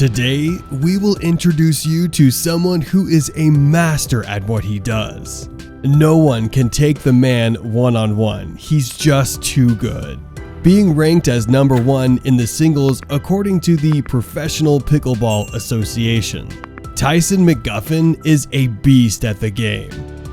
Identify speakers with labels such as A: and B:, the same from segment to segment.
A: Today, we will introduce you to someone who is a master at what he does. No one can take the man one-on-one, he's just too good. Being ranked as number 1 in the singles according to the Professional Pickleball Association, Tyson Mcguffin is a beast at the game.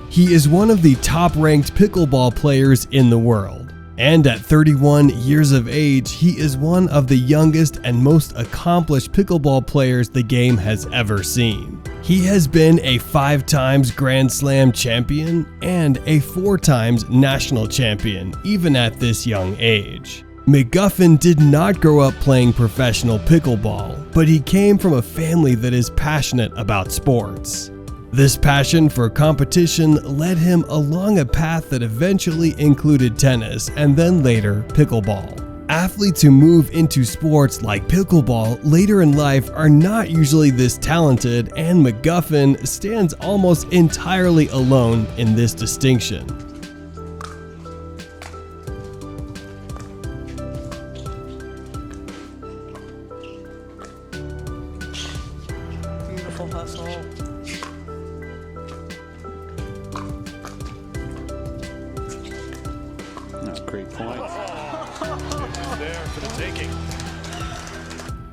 A: He is one of the top-ranked pickleball players in the world. And at 31 years of age, he is one of the youngest and most accomplished pickleball players the game has ever seen. He has been a 5 times Grand Slam champion and a 4 times national champion, even at this young age. Mcguffin did not grow up playing professional pickleball, but he came from a family that is passionate about sports. This passion for competition led him along a path that eventually included tennis and then later pickleball. Athletes who move into sports like pickleball later in life are not usually this talented, and Mcguffin stands almost entirely alone in this distinction.
B: Beautiful hustle.
C: Great point. There for the taking.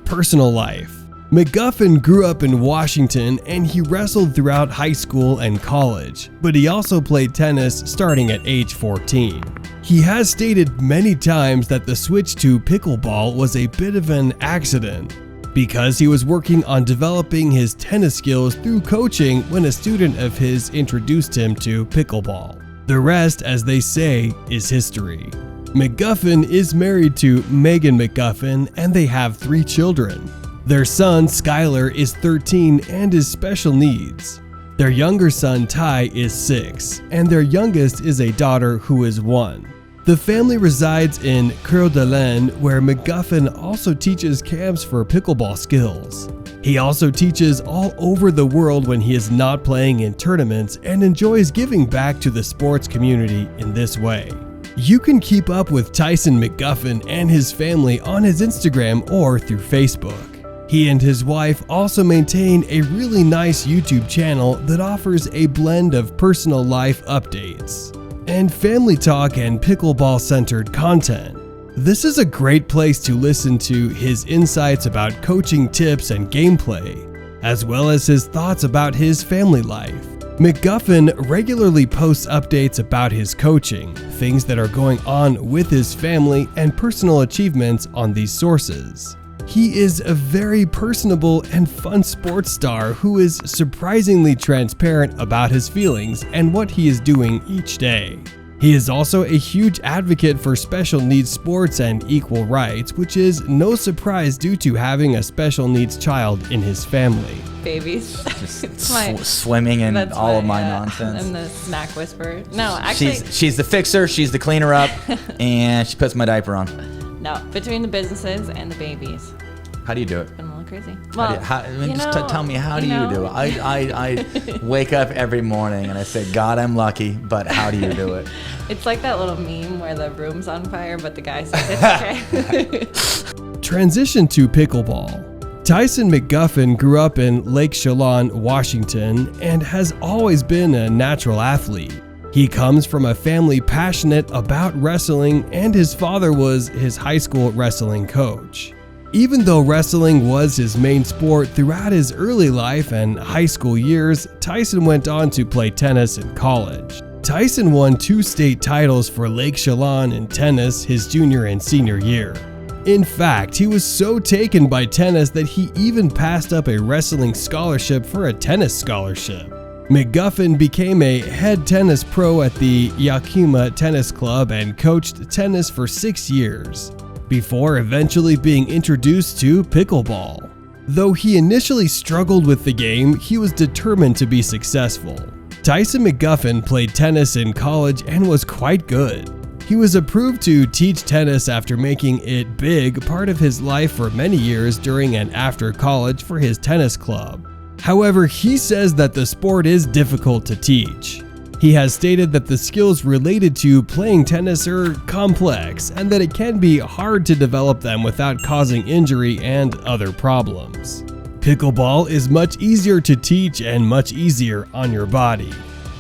A: Personal life. Mcguffin grew up in Washington and he wrestled throughout high school and college, but he also played tennis starting at age 14. He has stated many times that the switch to pickleball was a bit of an accident, because he was working on developing his tennis skills through coaching when a student of his introduced him to pickleball. The rest, as they say, is history. Mcguffin is married to Megan Mcguffin and they have 3 children. Their son, Skylar, is 13 and is special needs. Their younger son, Ty, is 6, and their youngest is a daughter who is 1. The family resides in Coeur d'Alene, where Mcguffin also teaches camps for pickleball skills. He also teaches all over the world when he is not playing in tournaments and enjoys giving back to the sports community in this way. You can keep up with Tyson Mcguffin and his family on his Instagram or through Facebook. He and his wife also maintain a really nice YouTube channel that offers a blend of personal life updates and family talk and pickleball-centered content. This is a great place to listen to his insights about coaching tips and gameplay, as well as his thoughts about his family life. Mcguffin regularly posts updates about his coaching, things that are going on with his family, and personal achievements on these sources. He is a very personable and fun sports star who is surprisingly transparent about his feelings and what he is doing each day. He is also a huge advocate for special needs sports and equal rights, which is no surprise due to having a special needs child in his family.
B: Babies.
D: Just swimming in all of my nonsense.
B: I'm the snack whisperer. No, actually.
D: She's the fixer, she's the cleaner up, and she puts my diaper on.
B: No, between the businesses and the babies.
D: How do you do it?
B: Been a little crazy. Well,
D: tell me, how do you do it? I wake up every morning and I say, God, I'm lucky, but how do you do it?
B: It's like that little meme where the room's on fire, but the guy says it's okay.
A: Transition to pickleball. Tyson Mcguffin grew up in Lake Chelan, Washington, and has always been a natural athlete. He comes from a family passionate about wrestling, and his father was his high school wrestling coach. Even though wrestling was his main sport throughout his early life and high school years, Tyson went on to play tennis in college. Tyson won 2 state titles for Lake Chelan in tennis his junior and senior year. In fact, he was so taken by tennis that he even passed up a wrestling scholarship for a tennis scholarship. Mcguffin became a head tennis pro at the Yakima Tennis Club and coached tennis for 6 years, before eventually being introduced to pickleball. Though he initially struggled with the game, he was determined to be successful. Tyson Mcguffin played tennis in college and was quite good. He was approved to teach tennis after making it big part of his life for many years during and after college for his tennis club. However, he says that the sport is difficult to teach. He has stated that the skills related to playing tennis are complex and that it can be hard to develop them without causing injury and other problems. Pickleball is much easier to teach and much easier on your body.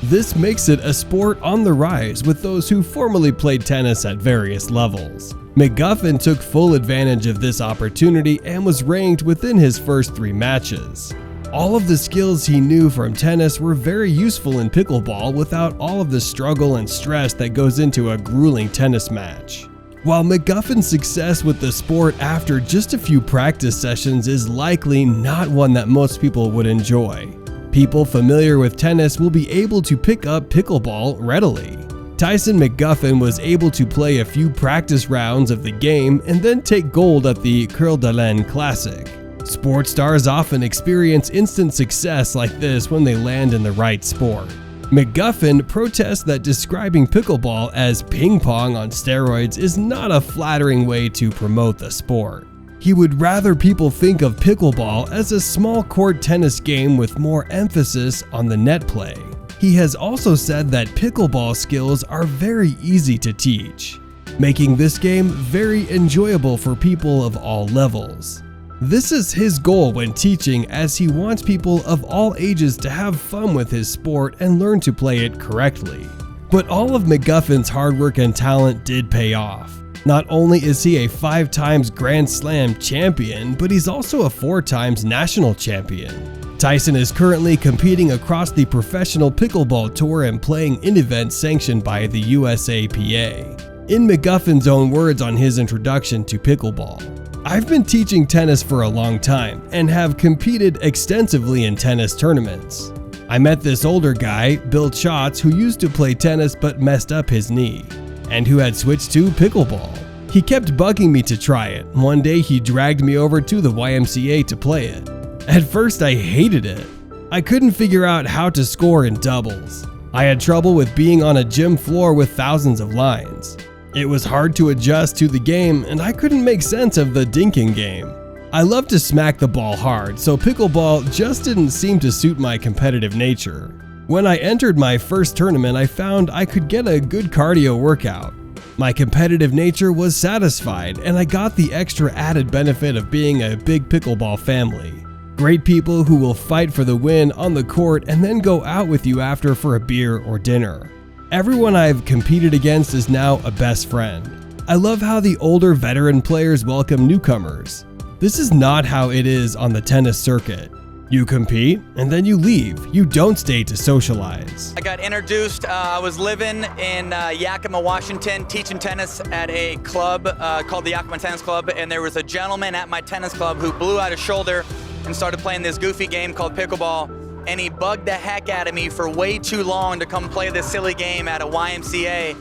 A: This makes it a sport on the rise with those who formerly played tennis at various levels. McGuffin took full advantage of this opportunity and was ranked within his first 3 matches. All of the skills he knew from tennis were very useful in pickleball without all of the struggle and stress that goes into a grueling tennis match. While McGuffin's success with the sport after just a few practice sessions is likely not one that most people would enjoy, people familiar with tennis will be able to pick up pickleball readily. Tyson Mcguffin was able to play a few practice rounds of the game and then take gold at the Coeur d'Alene Classic. Sports stars often experience instant success like this when they land in the right sport. McGuffin protests that describing pickleball as ping pong on steroids is not a flattering way to promote the sport. He would rather people think of pickleball as a small court tennis game with more emphasis on the net play. He has also said that pickleball skills are very easy to teach, making this game very enjoyable for people of all levels. This is his goal when teaching, as he wants people of all ages to have fun with his sport and learn to play it correctly. But all of McGuffin's hard work and talent did pay off. Not only is he a 5 times Grand Slam champion, but he's also a 4 times national champion. Tyson is currently competing across the professional pickleball tour and playing in events sanctioned by the USAPA. In McGuffin's own words on his introduction to pickleball, "I've been teaching tennis for a long time and have competed extensively in tennis tournaments. I met this older guy, Bill Schatz, who used to play tennis but messed up his knee, and who had switched to pickleball. He kept bugging me to try it. One day he dragged me over to the YMCA to play it. At first I hated it. I couldn't figure out how to score in doubles. I had trouble with being on a gym floor with thousands of lines. It was hard to adjust to the game, and I couldn't make sense of the dinking game. I love to smack the ball hard, so pickleball just didn't seem to suit my competitive nature. When I entered my first tournament, I found I could get a good cardio workout. My competitive nature was satisfied, and I got the extra added benefit of being a big pickleball family. Great people who will fight for the win on the court and then go out with you after for a beer or dinner. Everyone I've competed against is now a best friend. I love how the older veteran players welcome newcomers. This is not how it is on the tennis circuit. You compete and then you leave. You don't stay to socialize.
E: I got introduced, I was living in Yakima, Washington, teaching tennis at a club called the Yakima Tennis Club, and there was a gentleman at my tennis club who blew out his shoulder and started playing this goofy game called pickleball. And he bugged the heck out of me for way too long to come play this silly game at a YMCA.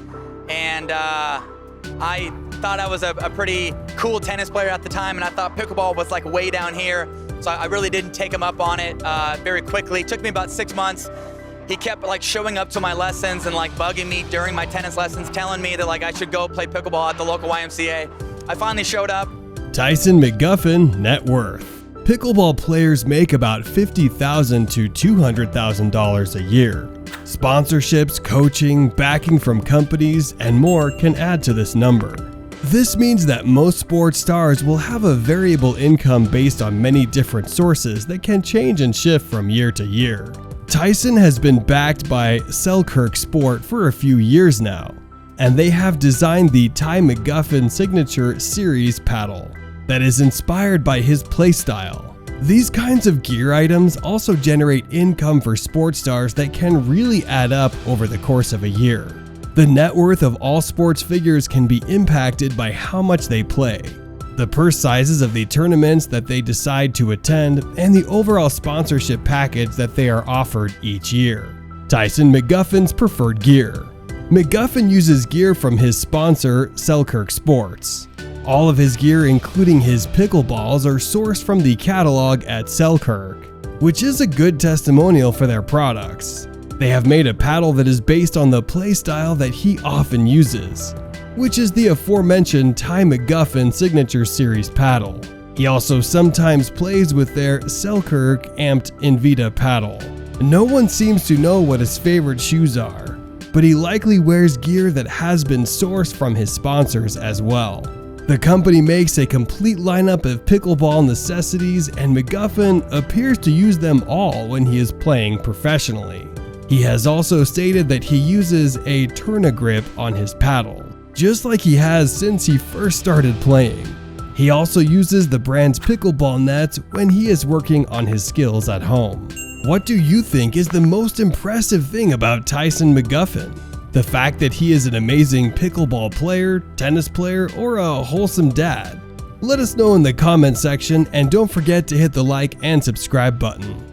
E: And I thought I was a pretty cool tennis player at the time, and I thought pickleball was like way down here. So I really didn't take him up on it very quickly. It took me about 6 months. He kept like showing up to my lessons and like bugging me during my tennis lessons, telling me that like I should go play pickleball at the local YMCA. I finally showed up.
A: Tyson Mcguffin net worth. Pickleball players make about $50,000 to $200,000 a year. Sponsorships, coaching, backing from companies, and more can add to this number. This means that most sports stars will have a variable income based on many different sources that can change and shift from year to year. Tyson has been backed by Selkirk Sport for a few years now, and they have designed the Ty Mcguffin Signature Series paddle that is inspired by his playstyle. These kinds of gear items also generate income for sports stars that can really add up over the course of a year. The net worth of all sports figures can be impacted by how much they play, the purse sizes of the tournaments that they decide to attend, and the overall sponsorship package that they are offered each year. Tyson Mcguffin's preferred gear. Mcguffin uses gear from his sponsor, Selkirk Sports. All of his gear, including his pickleballs, are sourced from the catalog at Selkirk, which is a good testimonial for their products. They have made a paddle that is based on the play style that he often uses, which is the aforementioned Ty Mcguffin Signature Series paddle. He also sometimes plays with their Selkirk Amped Invita paddle. No one seems to know what his favorite shoes are, but he likely wears gear that has been sourced from his sponsors as well. The company makes a complete lineup of pickleball necessities, and Mcguffin appears to use them all when he is playing professionally. He has also stated that he uses a Tourna grip on his paddle, just like he has since he first started playing. He also uses the brand's pickleball nets when he is working on his skills at home. What do you think is the most impressive thing about Tyson Mcguffin? The fact that he is an amazing pickleball player, tennis player, or a wholesome dad? Let us know in the comment section, and don't forget to hit the like and subscribe button.